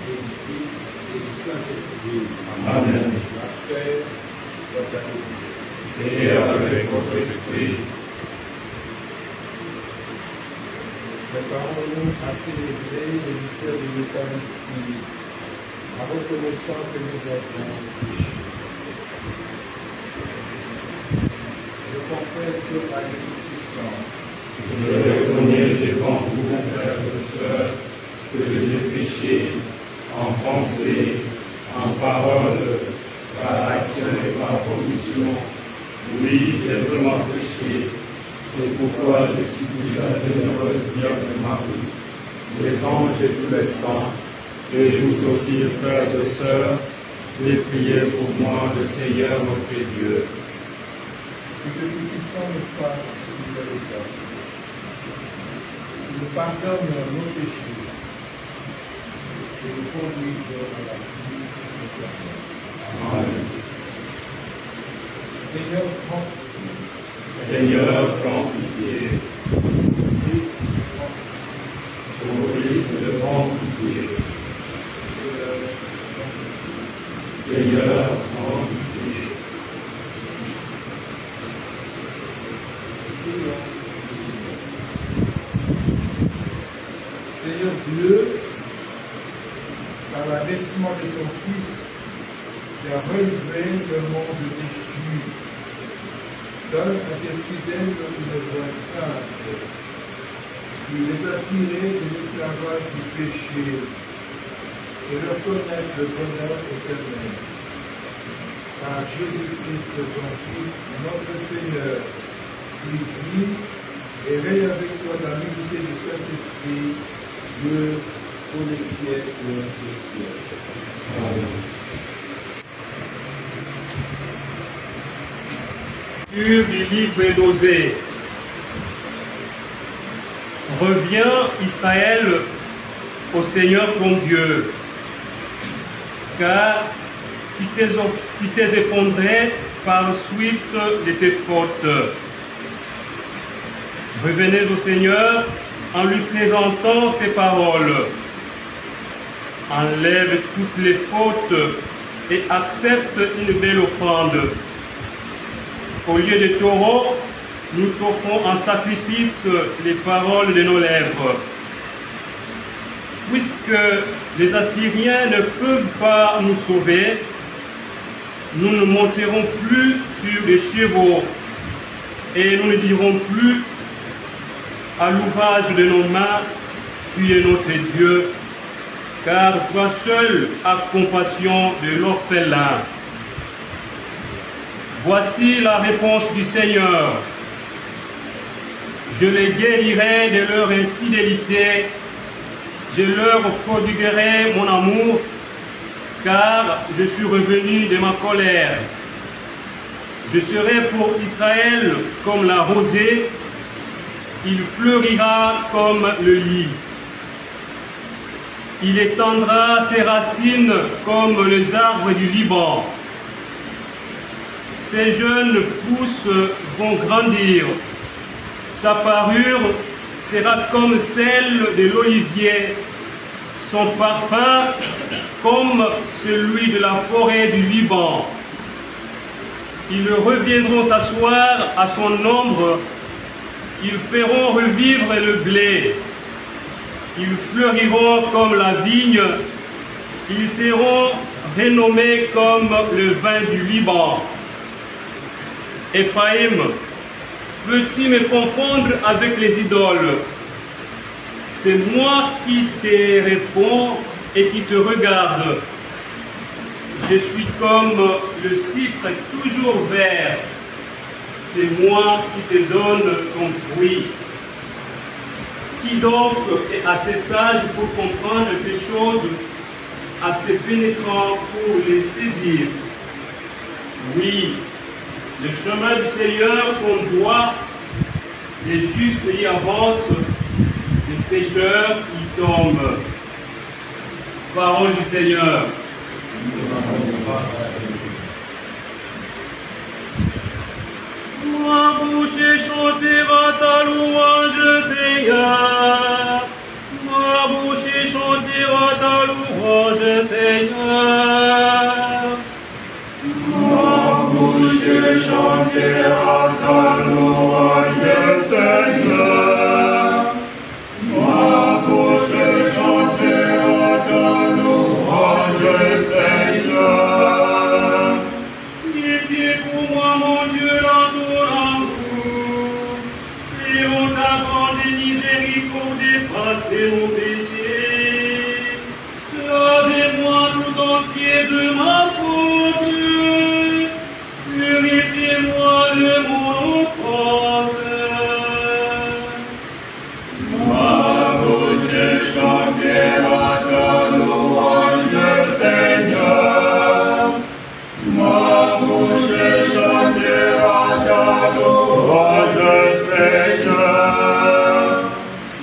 et du Fils et du Saint-Esprit. Amen. La paix soit avec vous. Et avec votre esprit. Préparons-nous à célébrer le mystère de l'Eucharistie, en reconnaissant que nous avons péché. Je confesse à Dieu Tout-Puissant. Je reconnais devant vous, frères et sœurs, que j'ai péché en pensée, en parole, par action et par commission. Oui, j'ai vraiment péché. C'est pourquoi je supplie la généreuse Vierge Marie, les anges et tous les saints, et vous aussi, frères et sœurs, de prier pour moi, le Seigneur notre Dieu. Que le Tout-Puissant nous fasse miséricorde. Il nous pardonne nos péchés et nous conduise à la vie éternelle. Amen. Seigneur, prends Seigneur, prends pitié. Christ, Pour Christ, prends pitié. Seigneur, prends pitié. Seigneur Dieu, par l'abaissement de ton Fils, tu as relevé le monde déchu. Donne à tes fidèles une voie sainte. Tu les as tirés de l'esclavage du péché et leur connaître le bonheur éternel. Par Jésus-Christ, ton Fils, notre Seigneur, qui vit et règne avec toi dans l'unité du Saint-Esprit, Dieu, pour les siècles des siècles. Amen. Du livre d'Osée. Reviens, Israël, au Seigneur ton Dieu, car tu t'es effondré par suite de tes fautes. Revenez au Seigneur en lui présentant ses paroles. Enlève toutes les fautes et accepte une belle offrande. Au lieu de taureaux, nous t'offrons en sacrifice les paroles de nos lèvres. Puisque les Assyriens ne peuvent pas nous sauver, nous ne monterons plus sur les chevaux et nous ne dirons plus à l'ouvrage de nos mains, tu es notre Dieu, car toi seul as compassion de l'orphelin. Voici la réponse du Seigneur. Je les guérirai de leur infidélité, je leur prodiguerai mon amour, car je suis revenu de ma colère. Je serai pour Israël comme la rosée, il fleurira comme le lit. Il étendra ses racines comme les arbres du Liban. Ses jeunes pousses vont grandir. Sa parure sera comme celle de l'olivier. Son parfum comme celui de la forêt du Liban. Ils reviendront s'asseoir à son ombre. Ils feront revivre le blé. Ils fleuriront comme la vigne. Ils seront renommés comme le vin du Liban. Ephraïm, peux-tu me confondre avec les idoles? C'est moi qui te réponds et qui te regarde. Je suis comme le cypre toujours vert. C'est moi qui te donne ton fruit. Qui donc est assez sage pour comprendre ces choses, assez pénétrant pour les saisir? Oui, le chemin du Seigneur font droit, les justes y avancent, les pécheurs y tombent. Parole du Seigneur. Ma bouche chantera ta louange, Seigneur. Ma bouche chantera chantera ta louange, Seigneur. Ma bouche chantera ta louange, Seigneur. Ma bouche chantera ta louange, Seigneur. Pitié pour moi, mon Dieu, dans ton amour. Si on t'a grande miséricorde, effacer mon péché. Lavez-moi tout entier de ma faute. Purifiez-moi de mon offense. Ma bouche chantera ta louange, Seigneur. Ma bouche chantera ta louange, Seigneur.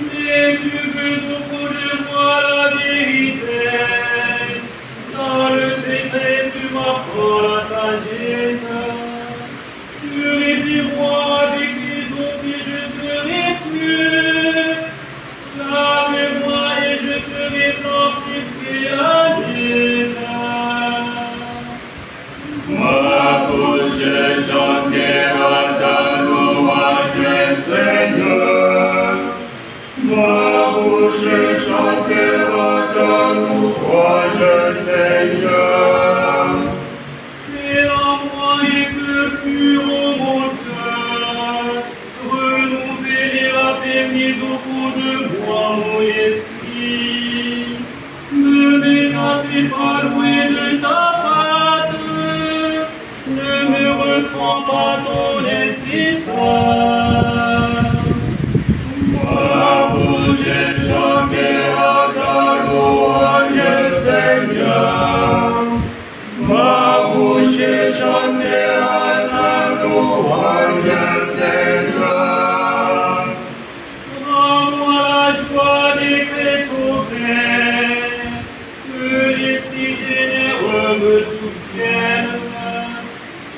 Mais tu veux au fond de moi la vérité. Dans le secret, tu m'apprends la sagesse. Purifie-moi avec les eaux et je serai pur. Lave-moi et je serai blanc plus que la neige. Ma bouche chantera ta louange, Seigneur. Ma bouche chantera ta louange, Seigneur. Fais en moi et que pur en mon cœur. Renouveler et raffermir au fond de moi mon esprit. Ne m'efface pas loin de ta face. Ne me reprends pas ton esprit saint. Ma bouche chantera ta louange, Seigneur. Ma bouche chantera ta louange, Seigneur. Rends-moi la joie des chrétiens, que l'esprit généreux me soutienne.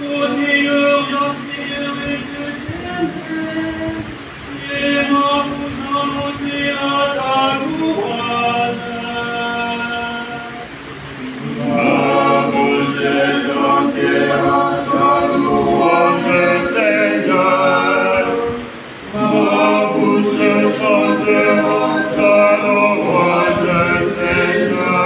Ô Seigneur, j'en Seigneur, et que j'aime, et ma bouche annoncera ta louange. Ma bouche chantera ta louange, Seigneur. Ma bouche chantera ta louange, Seigneur.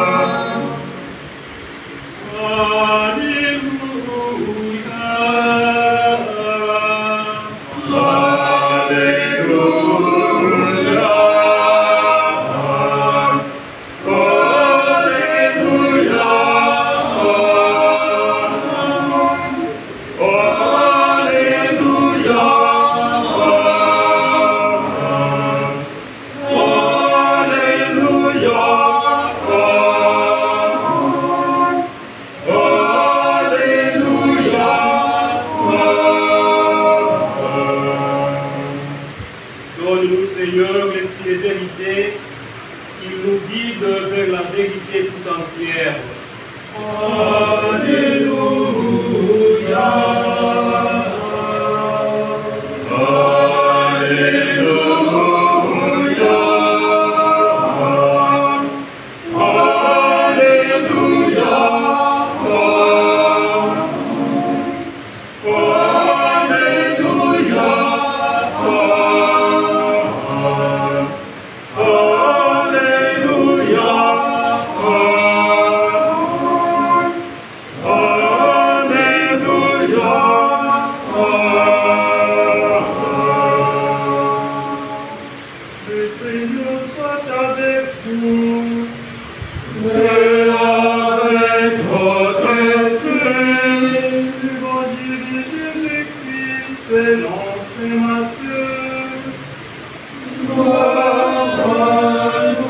Donne-nous, Seigneur, l'esprit de vérité, il nous guide vers la vérité tout entière. Alléluia. Le Seigneur soit avec vous. Et avec votre esprit. L'évangile de Jésus-Christ selon saint Matthieu.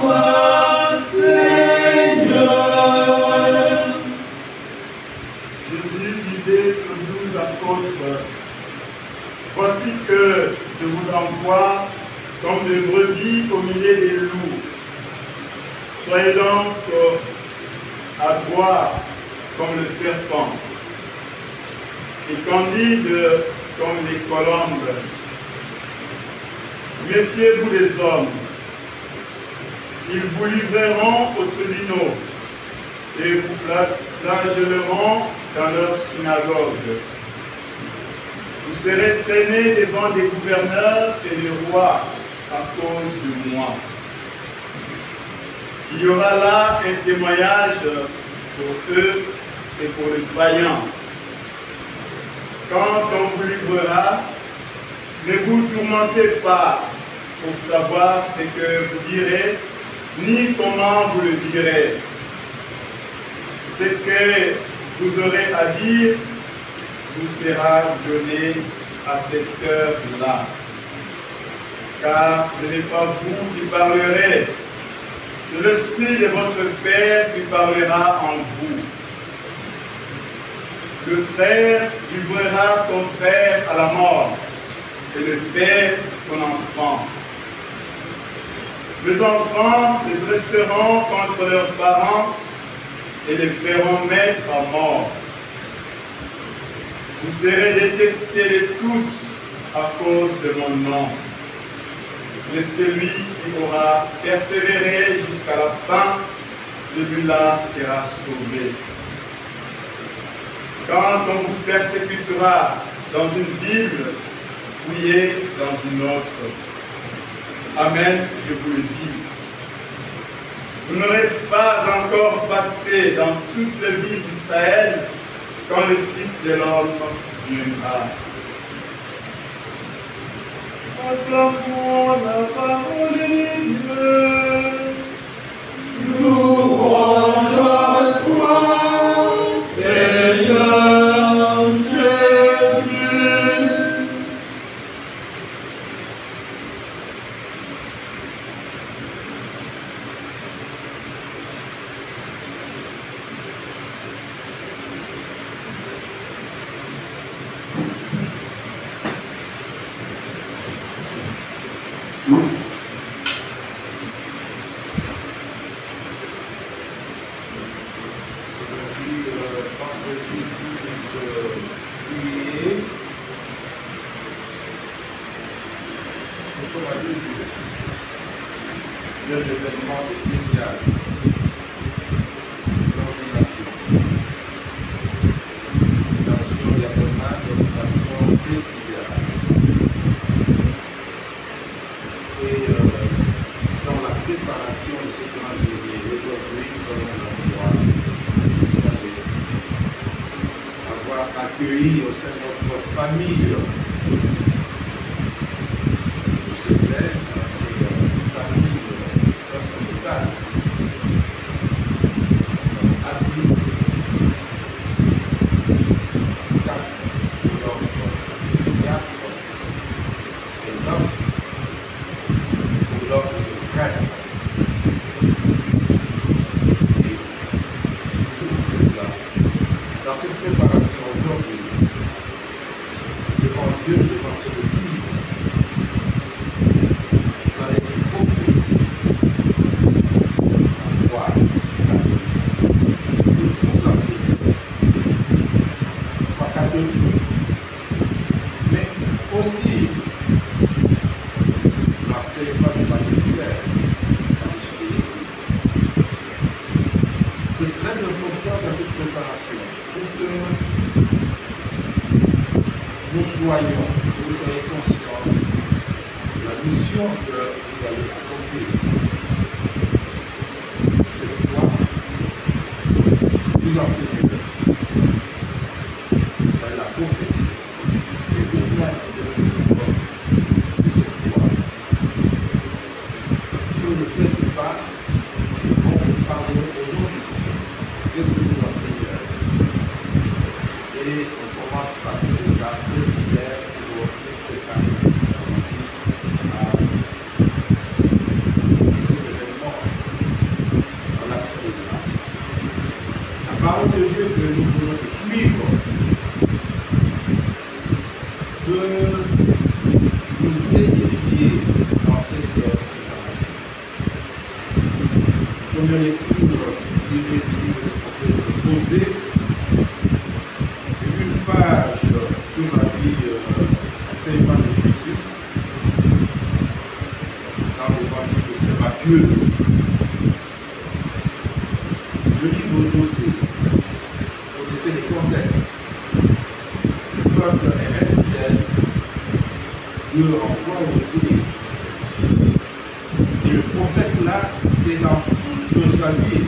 Gloire, Seigneur. Jésus disait aux 12 apôtres, voici que je vous envoie comme des brebis au milieu des loups. Soyez donc à boire comme le serpent et candide comme les colombes. Méfiez-vous des hommes. Ils vous livreront aux tribunaux et vous flagelleront dans leurs synagogues. Vous serez traînés devant des gouverneurs et des rois à cause de moi. Il y aura là un témoignage pour eux et pour les païens. Quand on vous livrera, ne vous tourmentez pas pour savoir ce que vous direz, ni comment vous le direz. Ce que vous aurez à dire vous sera donné à cette heure-là. Car ce n'est pas vous qui parlerez, c'est l'Esprit de votre Père qui parlera en vous. Le frère livrera son frère à la mort, et le père son enfant. Les enfants se dresseront contre leurs parents et les feront mettre à mort. Vous serez détestés de tous à cause de mon nom. Mais celui qui aura persévéré jusqu'à la fin, celui-là sera sauvé. Quand on vous persécutera dans une ville, fuyez dans une autre. Amen, je vous le dis. Vous n'aurez pas encore passé dans toutes les villes d'Israël quand le Fils de l'homme viendra. Acclamons la parole de Dieu. Louange à toi, Seigneur Jésus. Accueilli au sein de notre famille tous ces aides et famille sacerdotale. Accueilli dans cette préparation aujourd'hui, devant Dieu, devant ce Église, vous allez prophétiser la foi, vous enseigner, pas catholique, mais aussi l'enseignement du magistère dans l'Église. C'est très important dans cette préparation pour que nous soyons conscients de la mission que vous allez accomplir. Cette fois, vous enseignez, vous allez la prophétie et vous allez de cette foi. Si vous ne le faites pas, on vous parlera aujourd'hui. Qu'est-ce que vous enseignez? Et on commence par ce regard de prière pour préparer à cet événement dans l'action de grâce. La parole de Dieu que nous voulons suivre peut nous édifier dans cette préparation. Première lecture du posé une page sur la vie enseignement de Jésus dans l'évangile de Saint Matthieu. Dieu. Le livre d'Osée, vous connaissez les contextes. Le peuple est infidèle, Dieu envoie Osée. Et le prophète là, c'est dans toute sa vie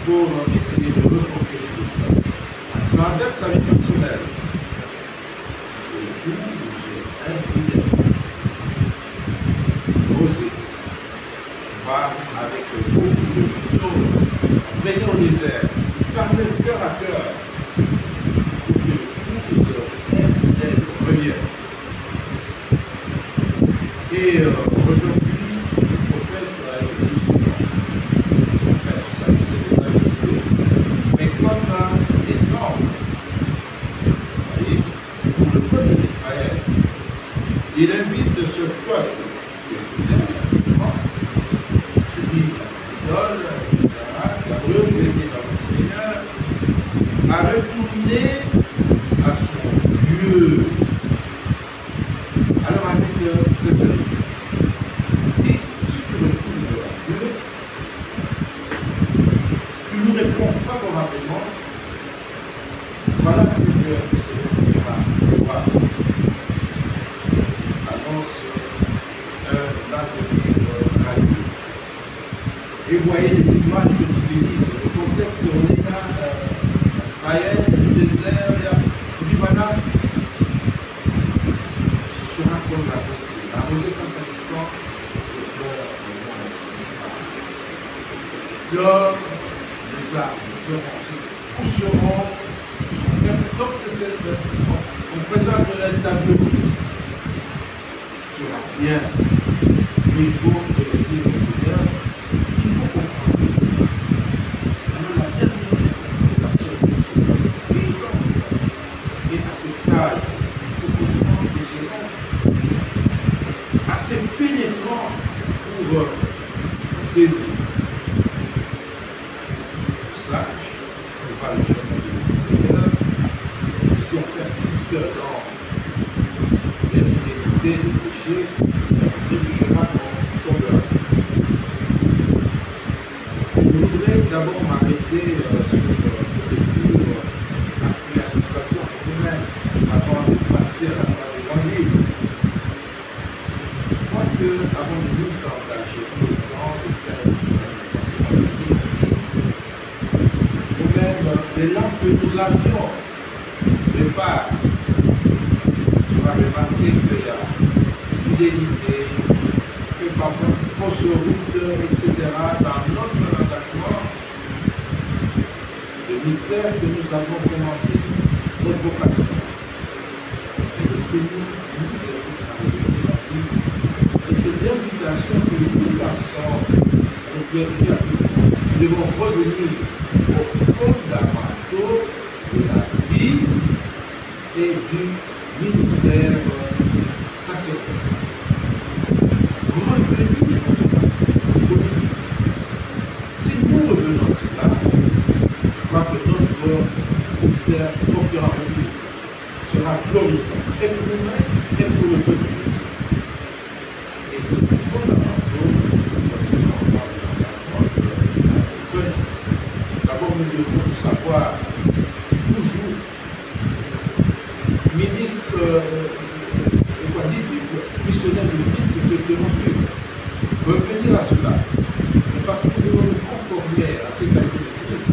pour essayer de reconquérir le peuple. Dans sa vie personnelle, c'est infidèle. Osée va avec beaucoup de plutôt venir au désert, parler cœur à cœur, pour que le couple infidèle revienne. Et aujourd'hui, le prophète a justement, ça c'est sa vérité, mais comme exemple, vous voyez, pour le peuple d'Israël, il invite ce peuple qui est fidèle, qui dit l'idole, qui a rejeté le Seigneur, à retourner à son Dieu. Alors avec sincérité. Et si tu retournes à Dieu, tu nous réponds favorablement. Voilà ce que le Seigneur fera. Annonce l'avenir à Dieu. Et voyez les images que nous utilisons. Le contexte, on est là, Israël, le désert, il dit voilà, ce sera comme la rosée. La rosée, quand ça descend, les fleurs vont l'or, les arbres, les fleurs pousseront. Donc, on présente un tableau sera bien. Mais il faut dire au Seigneur, il faut comprendre le Seigneur. Alors, la dernière révélation de ce peuple est assez sage, il faut comprendre le Seigneur, assez pénétrant pour saisir. Sage, c'est pas le chemin du Seigneur. Si on persiste dans l'infidélité du péché, on dirigera comme l'homme. Je voudrais d'abord m'arrêter sur le livre après la situation humaine, avant de passer à la fin de l'évangile. Je crois qu'avant de nous engager tout le temps de faire nous-mêmes, les lampes que nous avions, départ, on va remarquer qu'il y a fidélité, que par contre, fausse route, etc., dans notre engagement, le mystère que nous avons commencé, notre vocation. Et le Seigneur nous invite à revenir à lui. Et cette invitation que nous lançons, nous devons revenir aux fondamentaux de la vie et du ministère sacerdotal. Revenir si nous revenons à cela, je crois que notre ministère portera fruit, sera florissant, et pour nous-mêmes, et pour le peuple. Et ce fondamentaux, d'abord nous devons savoir toujours disciples, missionnaires de Christ, que nous devons suivre. Revenir à cela. Parce que nous devons nous conformer à ces qualités de Christ.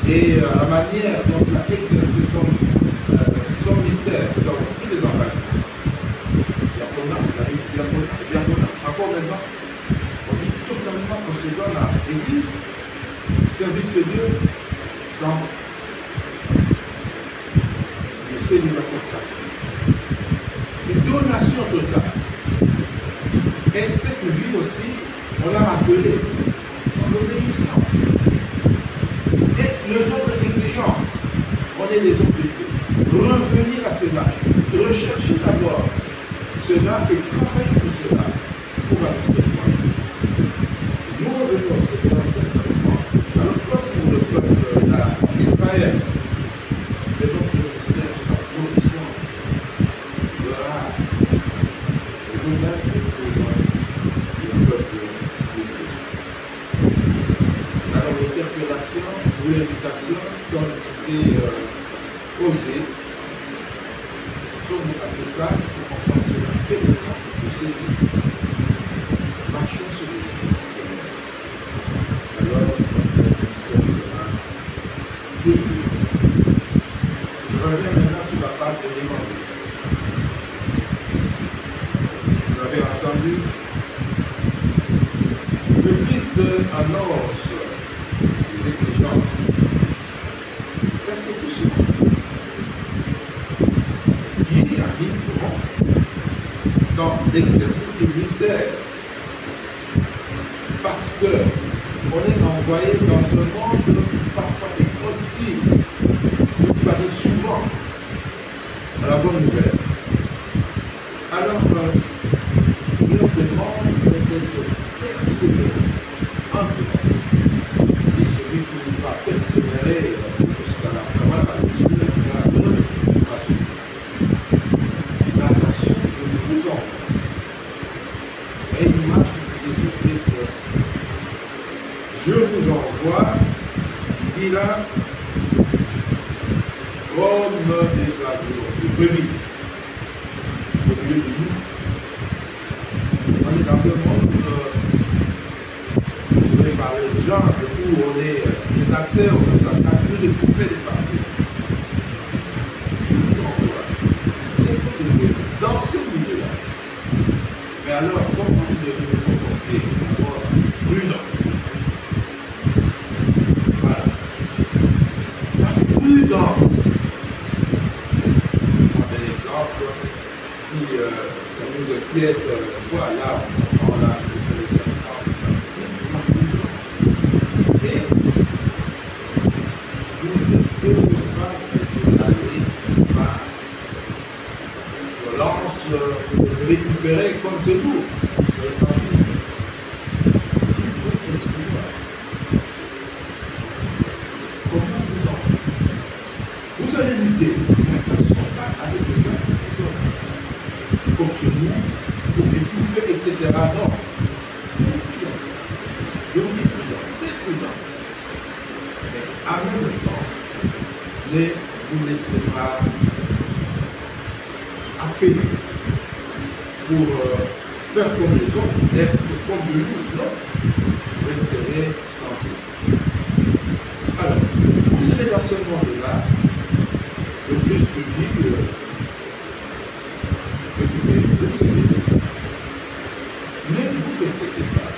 Et à la manière dont il a exercé son mystère, nous avons pris des engagements. Diaconat. Encore maintenant, on dit totalement qu'on se donne à l'Église, service de Dieu, dans le Seigneur consacré. Une donation totale. Et cette vie aussi, on l'a rappelé en obéissance. Et les autres exigences, on est les autres Dieu. Revenir à cela, rechercher d'abord cela et travailler pour cela, pour avancer. Si nous revenons à ce sincèrement, alors comme pour le peuple d'Israël, de notre ministère sera florissant, de race, de nous-mêmes et de nous. pour l'invitation, comme c'est osé. Nous sommes passés ça pour comprendre cela. Quel est le temps de ces marchons sur les choses. Alors, je reviens maintenant sur la page de l'évangile. Vous avez entendu, le Christ annonce les exigences, persécution, qui arriveront dans l'exercice du mystère. Parce que on est envoyé dans un monde parfois hostile, qui paraît souvent à la bonne nouvelle. Alors, il nous demande d'être persévérés en tout temps. Et celui qui va persévérer jusqu'à la fin, voilà, c'est celui qui va donner la suite. La nation, je vous envoie. Et une image de Jésus-Christ. Je vous envoie, il dit là, comme des agneaux, des brebis, au milieu de nous. On est dans un monde, je vais parler de gens, où on est des nacelles, on est plus de couper des parties. Je vous envoie. C'est pour des brebis, dans ce milieu-là. Mais alors, comment vous devez vous comporter? D'abord, prudence. Voilà. La prudence. Prends un exemple. Si ça nous inquiète, voilà, on a ce que les enfants. La prudence. Et vous ne devez pas laisser aller par violence, récupérer comme c'est vous. Comment vous en faites? Vous allez lutter, mais attention pas avec des armes comme ce monde, pour étouffer, etc. Non. C'est prudent. Je vous dis prudent, très prudent. Mais en même temps, ne vous laissez pas appeler pour faire comme les autres, être comme de nous. Non. Resterez tranquille. Alors, vous serez dans ce monde-là, le plus public, écoutez, vous serez déjà. Ne vous inquiétez pas.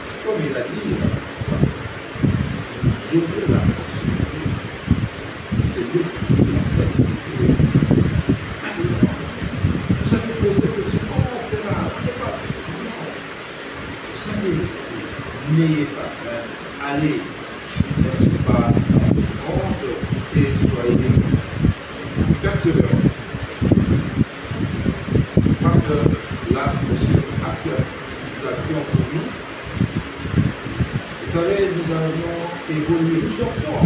Parce que comme il a dit, vous aurez la force de Dieu. C'est l'esprit de la fête. Vous savez poser la question, comment on fera? On n'est pas fait. Non. Vous savez l'esprit. N'ayez pas peur. Allez, n'est-ce pas, dans le monde et soyez persévérants. Quand là aussi, actualisation pour nous, vous savez, nous avons évolué, nous sortons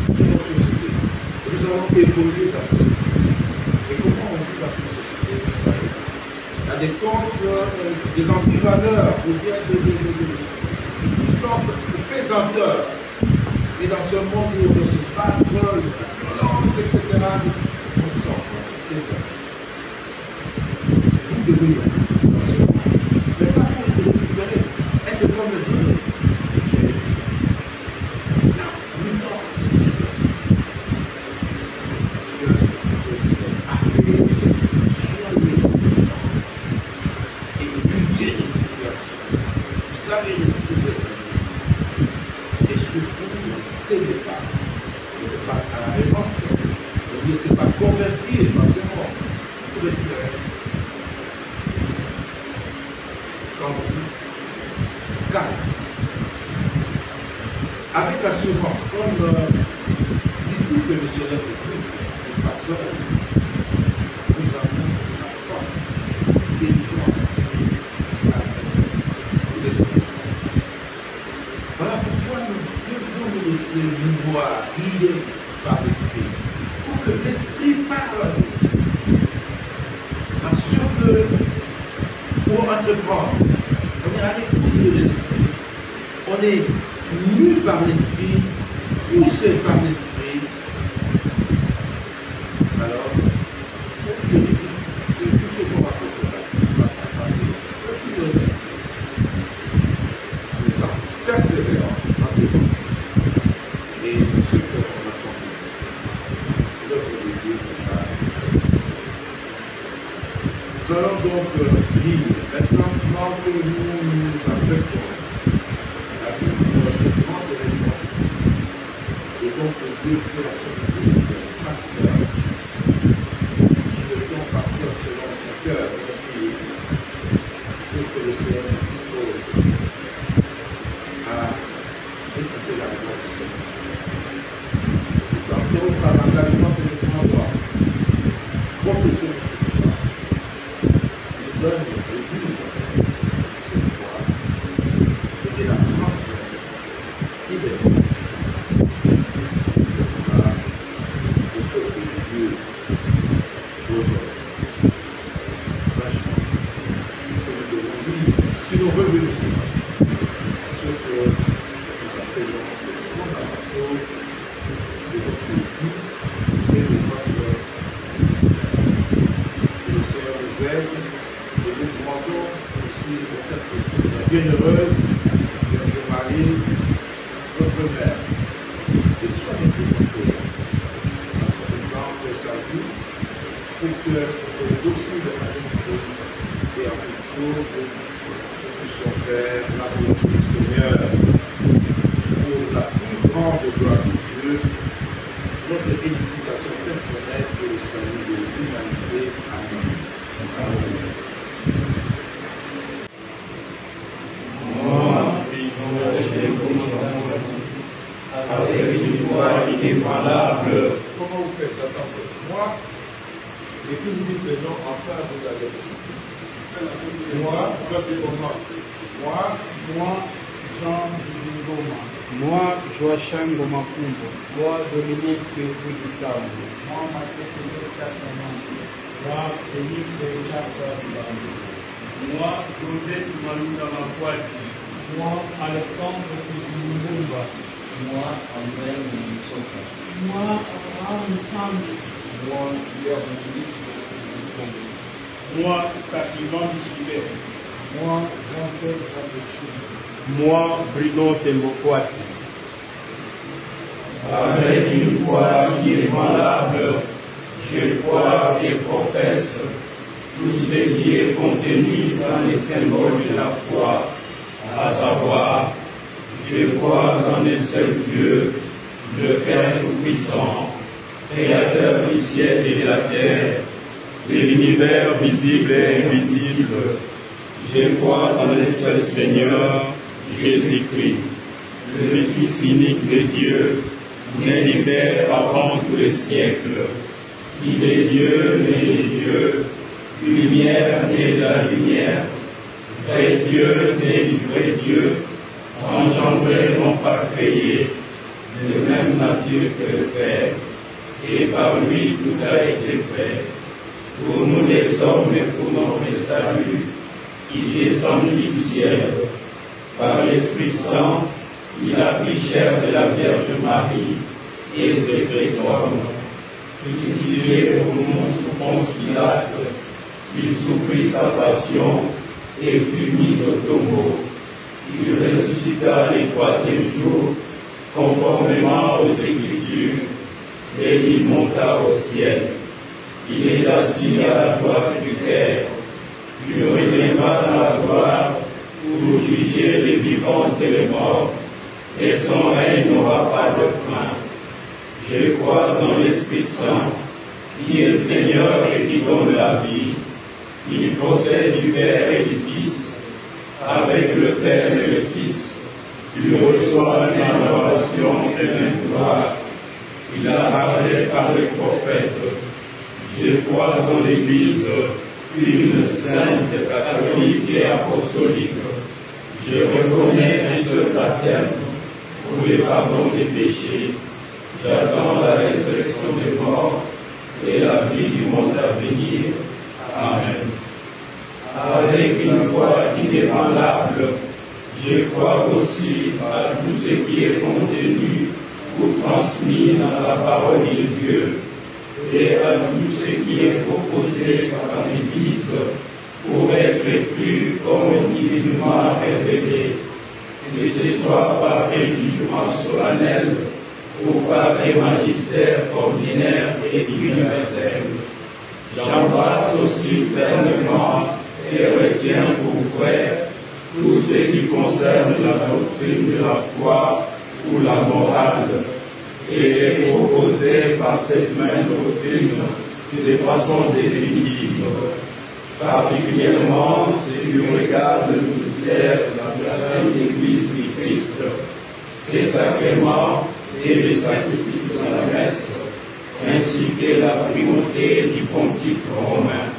de notre société. Nous avons évolué dans cette société. Et comment on vit dans cette société? Il y a des contre, des anti-valeurs, ou bien des puissances de pesanteurs. Et dans ce monde où on se battre, la violence, etc., on sort. Vous devez dans ce monde. Mais pas pour être récupéré, être comme le Dieu. La prudence. Parce que, appelez, soyez prudents. Et vivez les situations. Vous savez les situations. Et surtout, ne cédez pas. Ne pas à la révolte. Ne vous laissez pas convertir dans ce monde. Vous respirez. Comme vous. Calme. Avec l'assurance, comme disciple missionnaire de Christ, et pasteur, nous avons la force, l'intelligence, la sagesse et l'esprit. Voilà pourquoi nous devons nous laisser nous voir, guider par l'esprit, pour que l'esprit parle à nous. Parce que pour entreprendre, on est à l'écoute de l'esprit, on est mu par l'esprit poussé par l'esprit, alors, tout ce qu'on va faire, c'est ça qui nous reste. Persévérant, et c'est ce qu'on a compris. L'œuvre de Dieu nous allons donc lire maintenant que nous affectons la Bible dans ce grand événement. Et donc, Dieu fait la sortie de pasteur. Souhaitons pasteur selon son cœur et pour que le Seigneur nous dispose à écouter la voix du Seigneur. Nous tentons par l'engagement que nous prendrons, professer notre foi, nous donne le vivre cette foi et de la transmettre fidèlement au peuple de Dieu aux hommes. Franchement, nous devons vivre si nous revenons ce que nous appelons les fondamentaux de notre vie et de notre ministère. Que le Seigneur nous aide et nous demandons aussi au catéchisme la bienheureuse Vierge Marie, notre mère, et soyez bénis dans son exemple de sa vie pour que nous soyons dociles à l'esprit et en toutes choses nous puissions faire la volonté du Seigneur pour la plus grande gloire de Dieu, notre édification personnelle et le salut de l'humanité. Amen. Amen. Avec une foi inébranlable. Comment vous faites d'attendre moi et que nous nous faisons enfin vous avez moi, quand tu commences. Moi, Jean Ngoma. Moi, Joachim Gomakumbo. Moi, Dominique Koudikam. Moi, Mathieu Kassamandi. Moi, Félix Kassamandi. Moi, Joseph Malunda Makwati. Moi, Alexandre Kizumumba. Moi, André Moussoka. Moi, Abraham Sambi. Moi, Pierre Félix Koudikam. Moi, Sakivan Gilbert. Moi, Jean-Pierre Rabechou. Moi, Bruno Tembokwati. Avec une foi inébranlable, je crois et professe tout ce qui est contenu dans les symboles de la foi, à savoir, je crois en un seul Dieu, le Père Tout-Puissant, Créateur du ciel et de la terre, de l'univers visible et invisible. Je crois en un seul Seigneur, Jésus-Christ, le Fils unique de Dieu, né du Père avant tous les siècles. Il est Dieu, né de Dieu, lumière, né de la lumière, vrai Dieu, né du vrai Dieu, engendré, non pas créé, de même nature que le Père, et par lui tout a été fait. Pour nous les hommes et pour notre salut, il descendit du ciel. Par l'Esprit Saint, il a pris chair de la Vierge Marie et s'est fait homme. Crucifié pour nous sous Ponce Pilate, il souffrit sa passion et fut mis au tombeau. Il ressuscita le troisième jour, conformément aux Écritures, et il monta au ciel. Il est assis à la droite du Père. Il reviendra dans la gloire pour juger les vivants et les morts, et son règne n'aura pas de fin. Je crois en l'Esprit Saint, qui est Seigneur et qui donne la vie. Il procède du Père et du Fils, avec le Père et le Fils. Il reçoit l'adoration et la gloire. Il a parlé par les prophètes. Je crois en l'Église, une sainte, catholique et apostolique. Je reconnais un seul baptême pour le pardon des péchés. J'attends la résurrection des morts et la vie du monde à venir. Amen. Avec une foi inébranlable, je crois aussi à tout ce qui est contenu ou transmis dans la parole de Dieu et à tout ce qui est proposé par l'Église pour être cru comme divinement révélé, que ce soit par les jugements solennels ou par les magistères ordinaires et universels. J'embrasse aussi fermement et retiens pour vrai tout ce qui concerne la doctrine de la foi ou la morale, et est proposé par cette même doctrine de façon définitive, particulièrement ce qui regarde le mystère de la Sainte Église du Christ, ses sacrements et les sacrifices de la messe, ainsi que la primauté du pontife romain.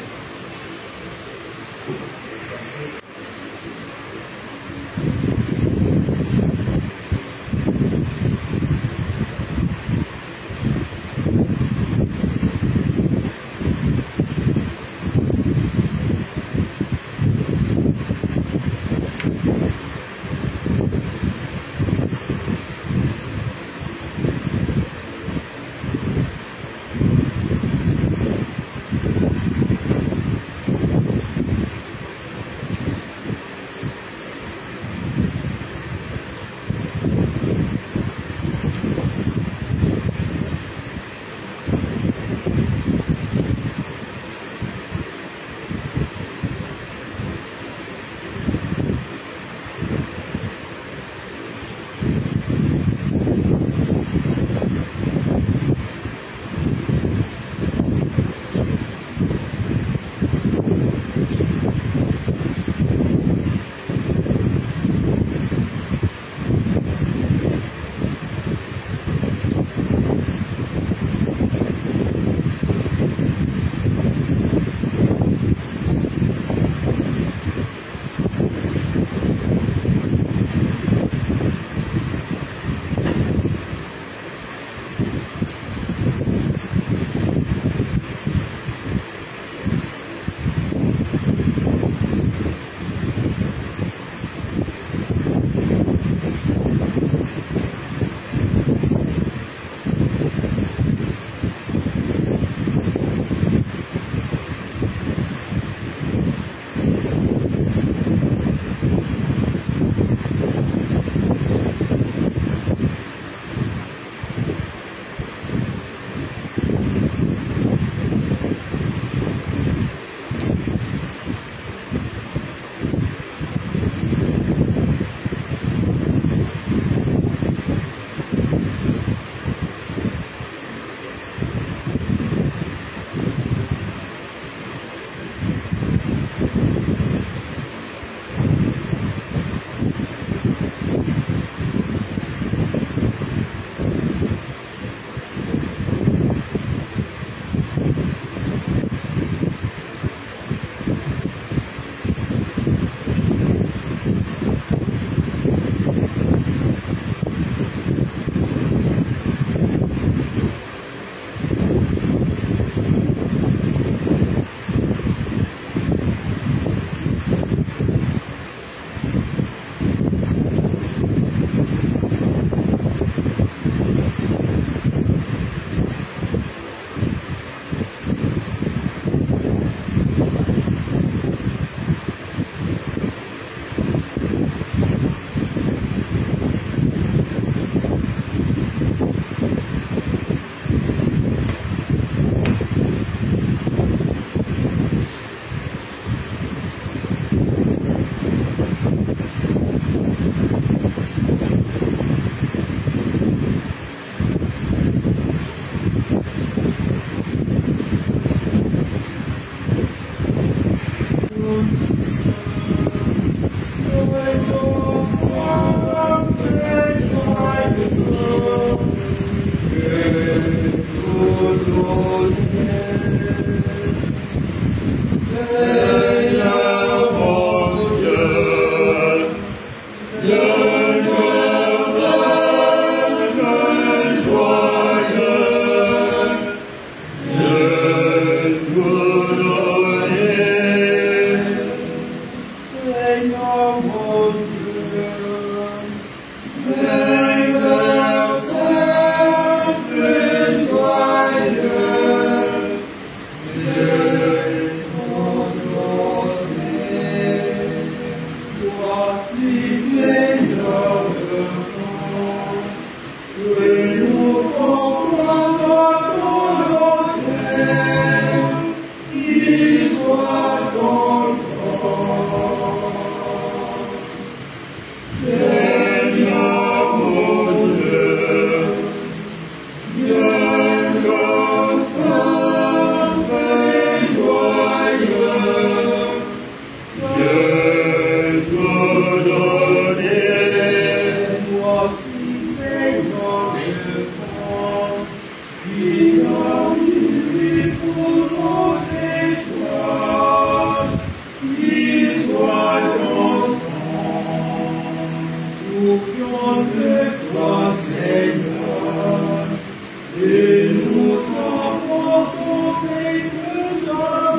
Et nous t'emportons, Seigneur,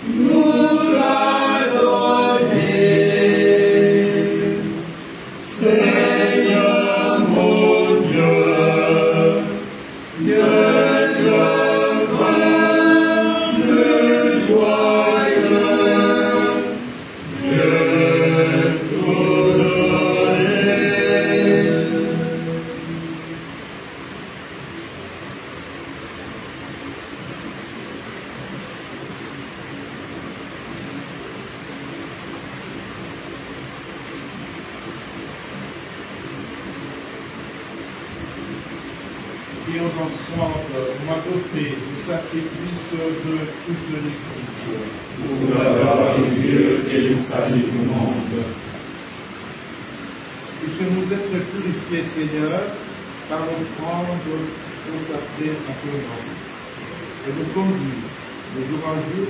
nous adonner. Seigneur mon Dieu, Dieu saint, Dieu joyeux, Dieu tout donné. Prions ensemble, on m'a offert le sacrifice de toute l'Église. Pour la gloire de Dieu et le salut du monde. Puisque nous êtes purifiés, Seigneur, par l'offrande consacrée à ton nom, et nous conduise de jour en jour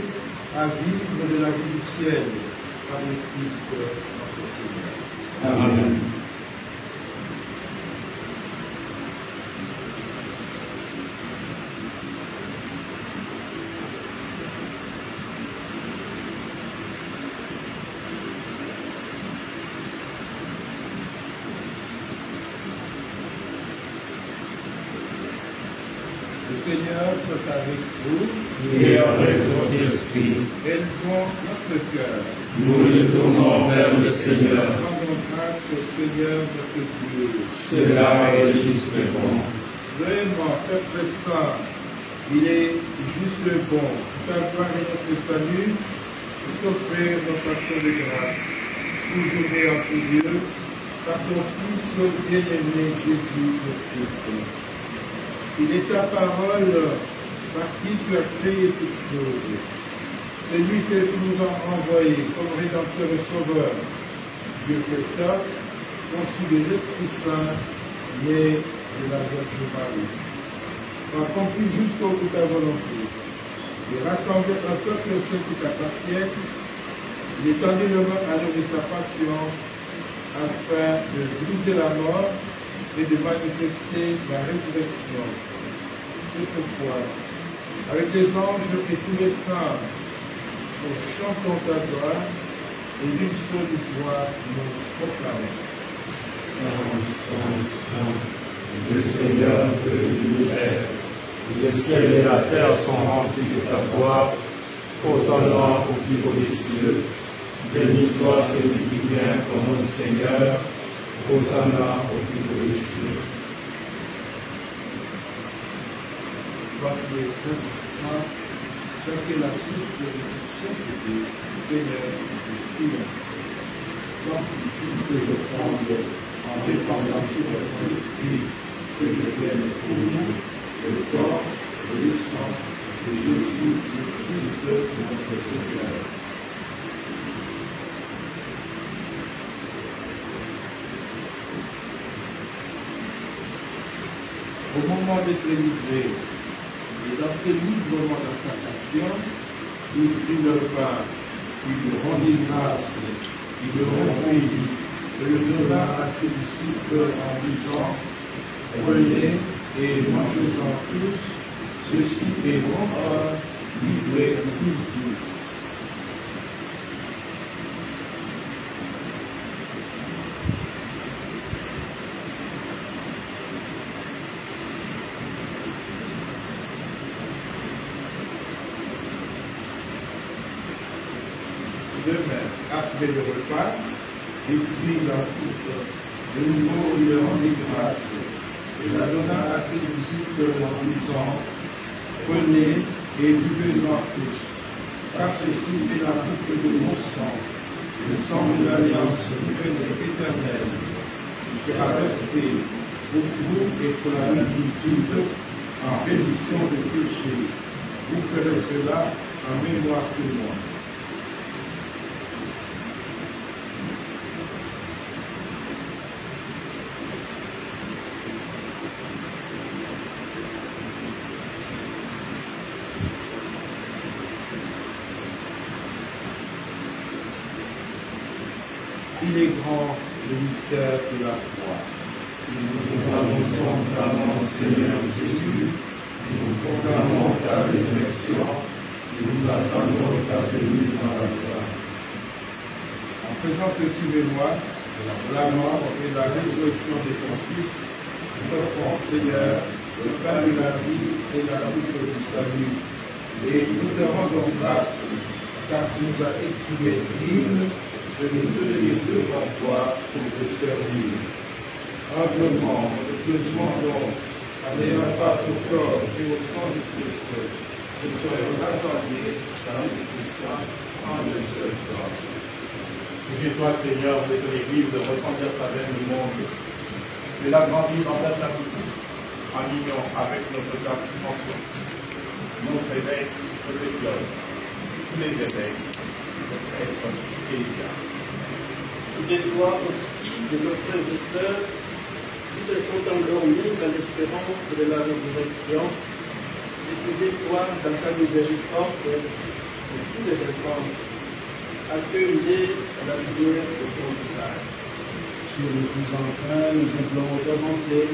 à vivre de la vie du ciel par le Christ notre Seigneur. Amen. Le Seigneur soit avec vous. Et avec votre esprit, Élevons notre cœur. nous le tournons vers le Seigneur. Rendons grâce au Seigneur notre Dieu. Cela est juste et bon. Vraiment, Père Saint, il est juste et bon. Ta gloire et notre salut, nous t'offrir notre action de grâce. Toujours et en tout Dieu, par ton Fils bien-aimé Jésus le Christ. Il est ta parole par qui tu as créé toutes choses. C'est lui que tu nous as envoyé comme Rédempteur et Sauveur. Dieu Père, conçu de l'Esprit Saint, né de la Vierge Marie. Accompli jusqu'au bout de ta volonté. Et rassembler un peuple ceux qui t'appartiennent, il étendit le main à l'heure de sa passion, afin de briser la mort et de manifester la résurrection. C'est pourquoi, avec les anges et tous les saints, nous chantons ta gloire et d'une seule voix nous proclamons. Saint, Saint, Saint, le Seigneur de l'univers. Les ciels et la terre sont remplis de ta gloire. Hosanna au plus haut des cieux. Béni soit celui qui vient au nom du Seigneur. Hosanna au plus haut des cieux. Toi qui es très saint, toi qui es la source de toute sainteté, Seigneur, nous prions. Sanctifie ces offrandes en répandant sur votre esprit que devienne pour nous le corps et le sang de Jésus, le Christ, notre Seigneur. Au moment d'être livré et d'entrer librement dans sa passion, il prit le pain, il le rendit grâce, il le rompit et le donna à ses disciples en disant: prenez et mangez-en tous, ceci est mon corps livré pour vous. Demain, après le repas, il prit la coupe, de nouveau il leur rendit grâce, et la donna à ses disciples en disant: prenez et buvez-en tous, car ceci est la coupe de mon sang, le sang de l'alliance nouvelle et éternelle, qui sera versé pour vous et pour la multitude en rémission de péchés. Vous ferez cela en mémoire de moi. Il est grand le mystère de la foi. Nous annonçons ta mort, Seigneur Jésus, nous proclamons ta résurrection et nous attendons ta venue dans la gloire. En faisant ceci mémoire, la mort et la résurrection de ton Fils, nous offrons, Seigneur, le pain de la vie et la coupe du salut. Et nous te rendons grâce, car tu nous as estimés dignes de nous tenir devant toi pour te servir. Humblement, nous te demandons, en ayant part au corps et au sang du Christ, que nous soyons rassemblés dans l'Esprit Saint en un seul corps. Souviens-toi, Seigneur, de ton Église, de répandre à travers le monde, de la grandir dans ta sainteté, en union avec notre Père François, notre évêque, notre école, tous les évêques, notre prêtre et les gars. Souviens-toi aussi de nos frères et sœurs qui se sont endormis dans l'espérance de la résurrection, et souviens-toi dans ta miséricorde de tous les enfants. Accueille-les à la lumière de ton visage. Sur le plus enfin, nous implorons ta bonté,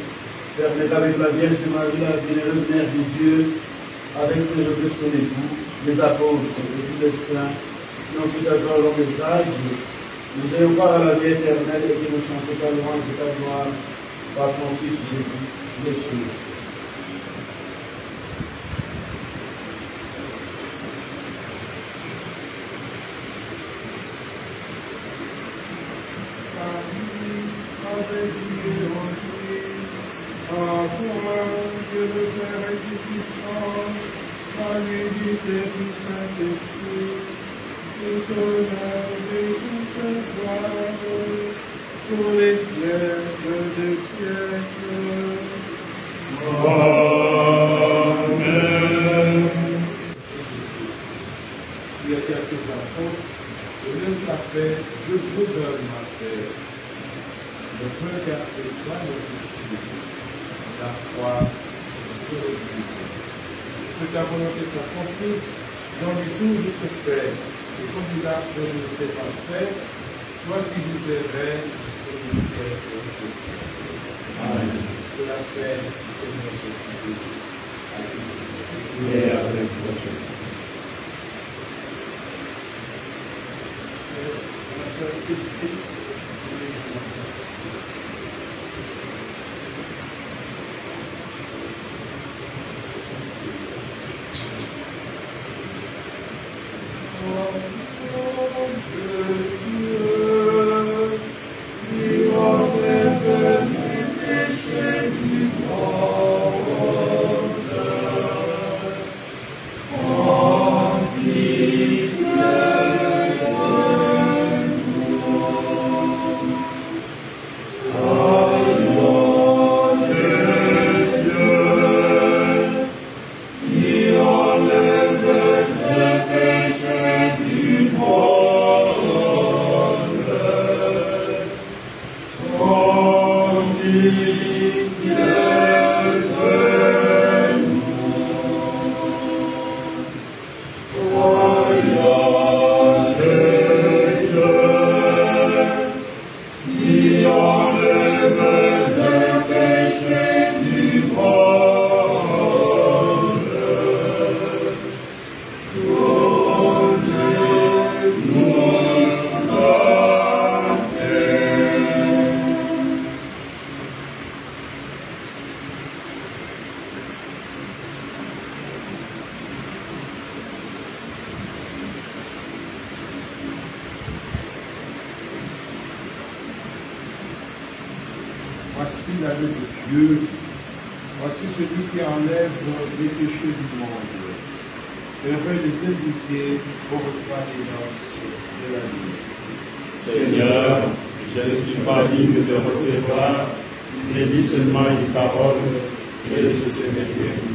permettre avec la Vierge Marie, la bienheureuse Mère de Dieu, avec ses regrets son époux, les apôtres et tous les saints, qui ont fait ta joie au long des âges, nous ayons part à la vie éternelle et que nous chantons ta louange et ta gloire par ton Fils Jésus, le Christ. Dieu le Père et du Fils, à l'unité du Saint-Esprit, tout honneur et toute gloire, pour les siècles des siècles. Amen. Il y a quelques apôtres, je laisse la paix, je vous donne ma paix. Ne regardez pas le dessus, la croix de l'Église. Que ta volonté s'accomplisse, donne-lui toujours ce paix, et comme il a volonté parfaite, toi qui nous règne au siècle des siècles. Amen. Que la paix du Seigneur Jésus. Amen. Et avec votre sang. Voici l'agneau de Dieu, voici celui qui enlève les péchés du monde. Heureux les invités au repas des noces de la nuit. Seigneur, je ne suis pas digne de te recevoir, mais dis seulement une parole et je serai guéri.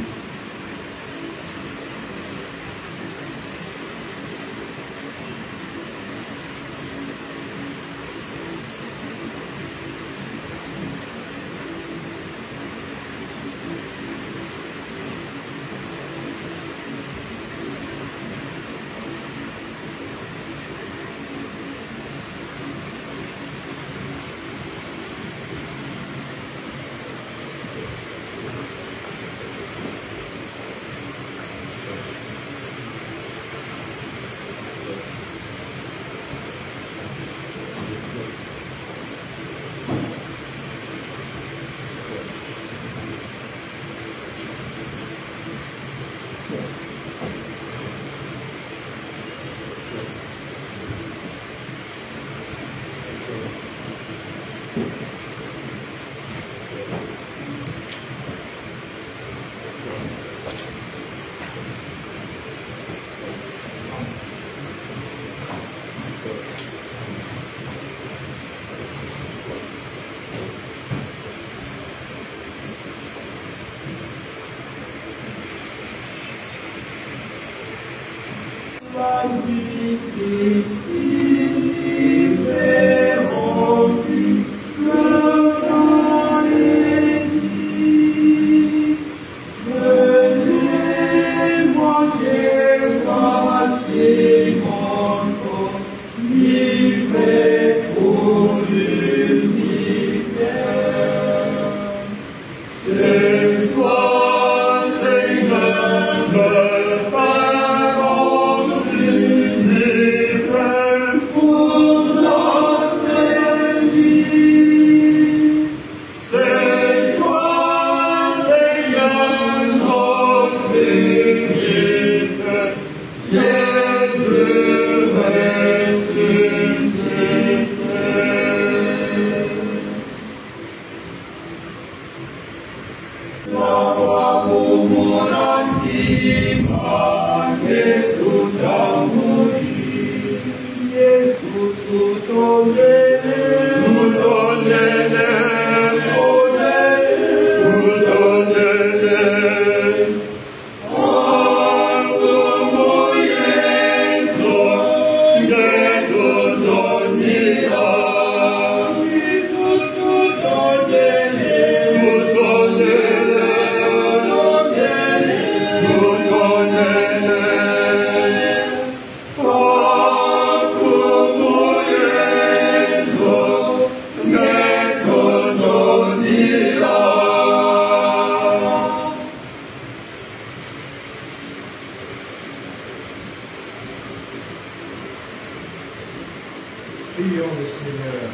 Prions le Seigneur.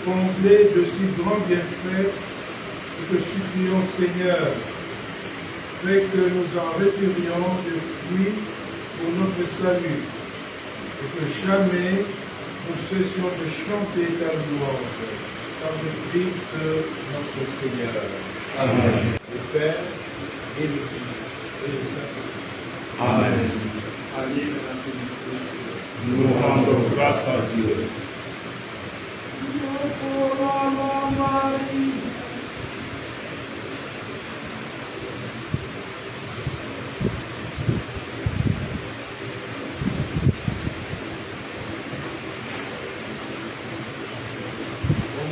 Comblé de si grands bienfaits, nous te supplions, Seigneur, fais que nous en retirions des fruits pour notre salut, et que jamais nous cessions de chanter ta louange, par le Christ notre Seigneur. Amen. Le Père et le Fils et le Saint-Esprit. Amen. Allez dans la Christ. Nous rendons grâce à Dieu.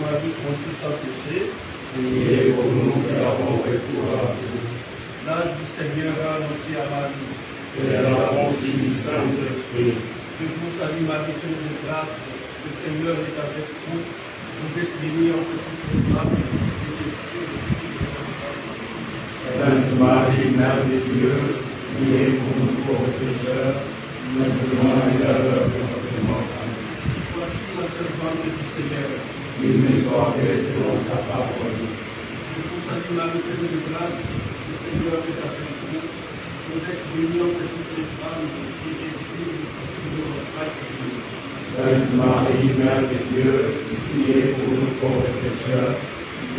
Marie conçue sans péché, Priez pour nous qui avons recours à vous. l'ange du Seigneur a annoncé à Marie, Et elle a conçu du Saint-Esprit. je vous salue Marie, pleine de grâce, le Seigneur est avec vous, vous êtes bénie entre toutes les femmes, et Jésus est le fruit de votre enfantement. Sainte Marie, Mère de Dieu, priez pour nous pauvres pécheurs, maintenant et à l'heure de notre mort. Amen. Voici la servante du Seigneur. Il me soit fait selon ta parole. Je vous salue Marie, pleine de grâce, le Seigneur est avec vous, vous êtes bénie entre toutes les femmes, et Jésus est le fruit de votre enfantement. Sainte Marie, Mère de Dieu, priez pour nous pauvres pécheurs,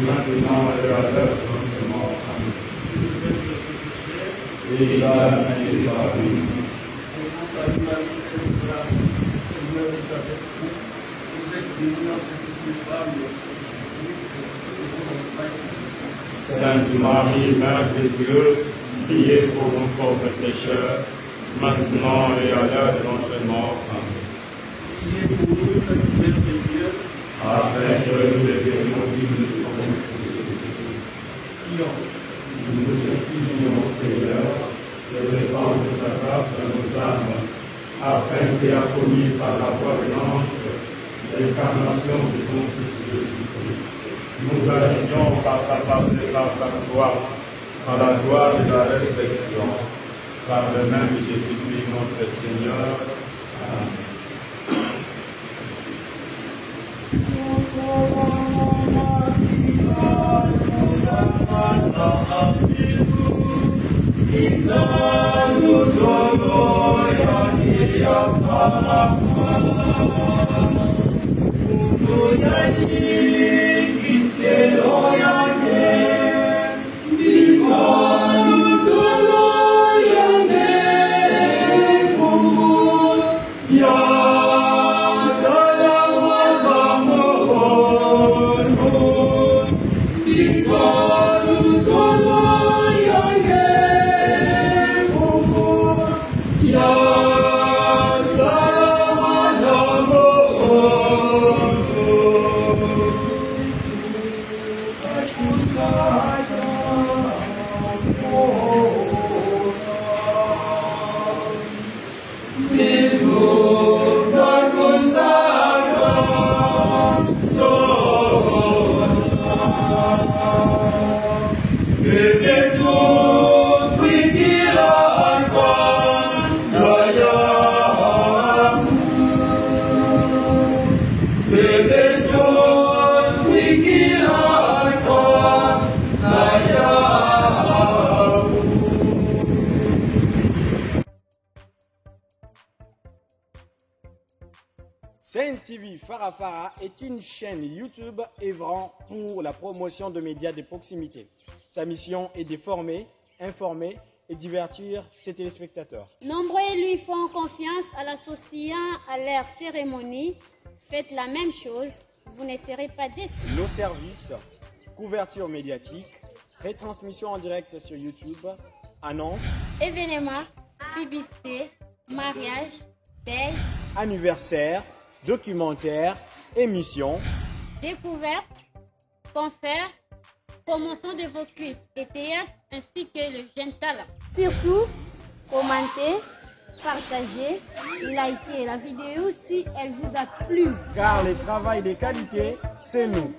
maintenant et à l'heure de notre mort. Amen. Et là, et là, Sainte Marie, Mère de Dieu, priez pour nous pauvres pécheurs, maintenant et à l'heure de notre mort. Amen. Priez pour nous, Sainte Mère de Dieu, Afin que nous devenions dignes de ton Fils. prions. Nous te supplions, Seigneur, de répandre ta grâce dans nos âmes, afin qu'il a commis par la voix de l'ange l'incarnation de ton Fils Jésus-Christ. Nous arrivions par sa passée, par sa gloire, par la gloire de la résurrection, par le même Jésus-Christ notre Seigneur. Amen. Yeah. Sen TV Farafara est une chaîne YouTube œuvrant pour la promotion de médias de proximité. Sa mission est de former, informer et divertir ses téléspectateurs. Nombreux lui font confiance en l'associant à leur cérémonie. Faites la même chose, vous ne serez pas déçus. Nos services, couverture médiatique, retransmission en direct sur YouTube, annonces, Événements, publicité, mariage, deuil, anniversaires, documentaires, émissions, découvertes, concerts, promotion de vos clips et théâtre ainsi que le jeune talent. Surtout, commentez, partagez, likez la vidéo si elle vous a plu. car le travail de qualité, c'est nous.